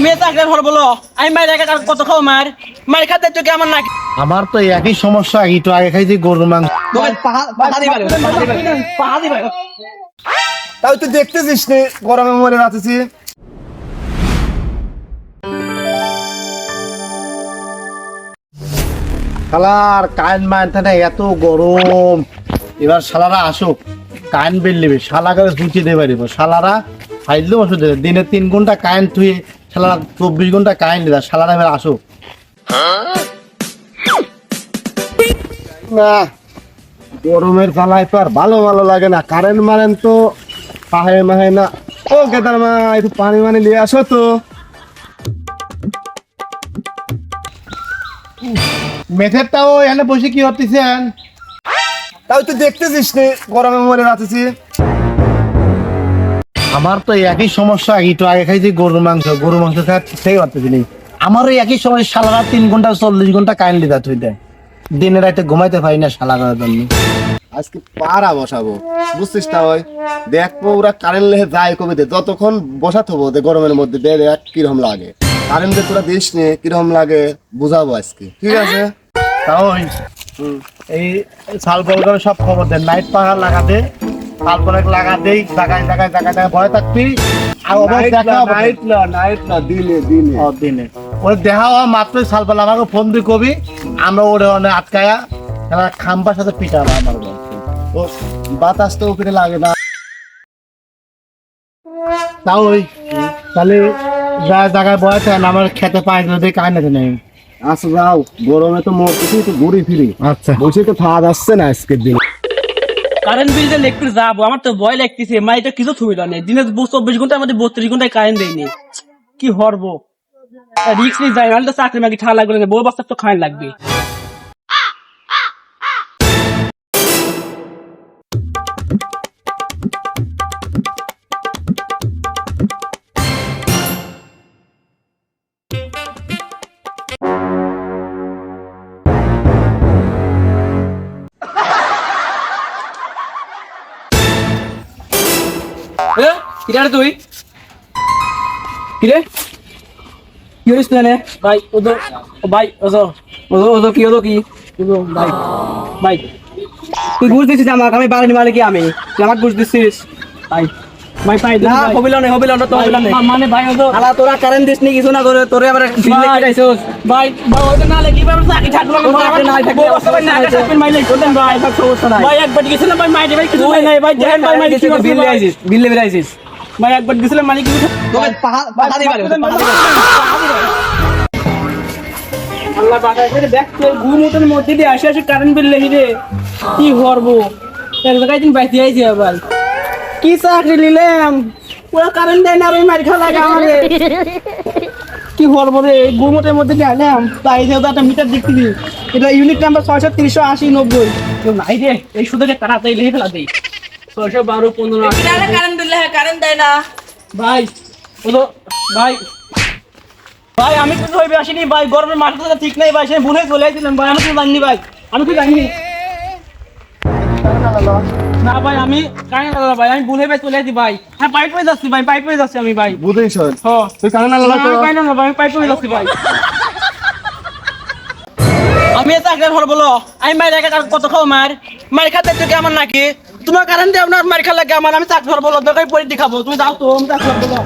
আমি চাকরি হল বলো আমি মায়ের একা কত খাও মার মায়ের খাতে তো কি আমার নাকি আমার তো একই সমস্যা, একটু আগে খাইছি গরুর মাংস। তাই তুই দেখতেছিস নে গরমে মরে যাচ্ছি। শালার কারেন্ট মানতে না, এত গরম। এবার শালারা আসুক, কারেন্ট বিল নেবে, শালাকে ছুটি দেবে দিব। শালারা ফাইলেও ওষুধ দেবে, দিনে 3 ঘন্টা কারেন্ট থুয়ে শালারা 24 ঘন্টা কারেন্ট দেবে। শালারা এবার আসুক না, গরমের জ্বালায় তো আর ভালো ভালো লাগে না। কারেন্ট মারেন তো পাহে মাহে না। ও কেদার মা, একটু পানি মানি নিয়ে আসো তো। মেথেরটাও এখানে বসে কি করতেছেন? তাই তুই দেখতেছিস নে গরমে মরে যাচ্ছি। আমার তো একই সমস্যা, একটু আগে খাইছি গরুর মাংস খেয়ে পারতেছি নি। আমারও একই সময়, শালারা 3 ঘন্টা 40 ঘন্টা কারেন্ট দিতে তুই দেয়, দিনে রাতে ঘুমাইতে পারি না শালারার জন্য। আজকে পাড়া বসাবো, বুঝছিস তা ওই দেখবো ওরা কারেন্ট লেহে যায় কবিতে যতক্ষণ বসা থবো গরমের মধ্যে দেখ কিরকম লাগে। কারেন্ট দিয়ে তোরা দিস নে কিরকম লাগে বুঝাবো আজকে, ঠিক আছে? তাও এই শাল বল করে সব খবর দেন, নাইট পাহাড় লাগাতে শাল বলে লাগাতেই জায়গায় ভয় থাকবি। আর নাইট না দিনে দিনে দিনে ওই দেখা হওয়া মাত্রই শালপাল আমাকে ফোন দিয়ে কবি, আমরা ওরে অনেক আটকায়া খাম্বার সাথে পিঠা আমার ও বাতাস তো উপরে লাগে না। তাও ওই তাহলে জায়গায় বয় থাকেন, আমার খেতে পাই যদি কারেন্ট নেই। আচ্ছা যাও, গরমে তো মরতেছি, একটু ঘুরি ফিরি। আচ্ছা বসে তো খাওয়া যাচ্ছে না আজকের দিন। কারেন্ট বিল দিয়ে একটু যাবো আমার তো ভয় লাগতেছে মা এটা কিছু থুইল নেই দিনে 24 ঘন্টার মধ্যে 32 ঘন্টায় কারেন্ট দেয়নি কি হরবো রিক্স নিয়ে যাই নাহলে তো চাকরি মাকি ঠান্ডা লাগবে না বউ বাচ্চা তো খাইন লাগবে কিরে তুই কিরে কি হইস না ভাই ওদো ভাই ওদো ওদো ওদো কি ওদো কি ওদো ভাই ভাই তুই ঘুষ দিছিস আমাকে আমি বাড়ি মারে কি আমি তুই আমাকে ঘুষ দিছিস ভাই ভাই পাই না হবিল না তো হবিল না মানে ভাই ওদো আলা তোরা কারেন্ট দিস নি কিছু না করে তোরে আবার বিল লেখাইছস ভাই ভাই ওদো না লাগি বাবা চাকরি ছাড়লো না থাকবে সবাই না চাকরি মাইলে কোদেন ভাই সব সমস্যা নাই ভাই একবার গেছিলাম ভাই মাইরে ভাই কিছু নাই ভাই জেন ভাই মাইরে বিল লাইছিস বিল লাইছিস ভাই একবার গেছিলাম মানে কি পাহা দিবারে আল্লাহ বাবা করে দেখ তোর ঘুমোতের মধ্যে দিয়ে আসে আসে কারেন্ট বিল লেহি রে কি করবো এক জায়গায় দিন বাইতে আইছি আবার কি চাকরি নিলাম পুরো কারেন্ট দেয় না আমি মার খা লাগা আমারে কি করবো রে ঘুমোতের মধ্যে দিয়ে আইলাম তাই যে একটা মিটার দেখতে দিই এটা ইউনিট নাম্বার 600 380 90 নাই রে এই সুযোগে তাড়াতাড়ি লেহে ফেলা দেই 612 15 কারেন্ট দিলে কারেন্ট দেয় না ভাই ওদো ভাই ভাই আমি তো হইবে আসিনি ভাই গরমের মাথাটা ঠিক নাই ভাই সে ভুলে চলে আইছিলাম ভাই আমি তো জানিনি ভাই আমি তো জানিনি না ভাই আমি কারেন্ট লাগা ভাই আমি ভুলে চলে আইছি ভাই হ্যাঁ পাইপ হয়ে যাচ্ছি ভাই পাইপ হয়ে যাচ্ছি আমি ভাই বুঝেছ হ্যাঁ তুই কারেন্ট লাগা তো পাইপ না ভাই পাইপ হয়ে যাচ্ছি ভাই আমি চাকরি হল বলো আমি মায়ের একা কত খাও মার খাতে তো কি আমার নাকি তোমার কারেন্ট দিয়ে আপনার মার খা লাগে আমার আমি চাকরি হল বলো দরকার পরীক্ষা খাবো তুমি যাও তো আমি চাকরি হল বলো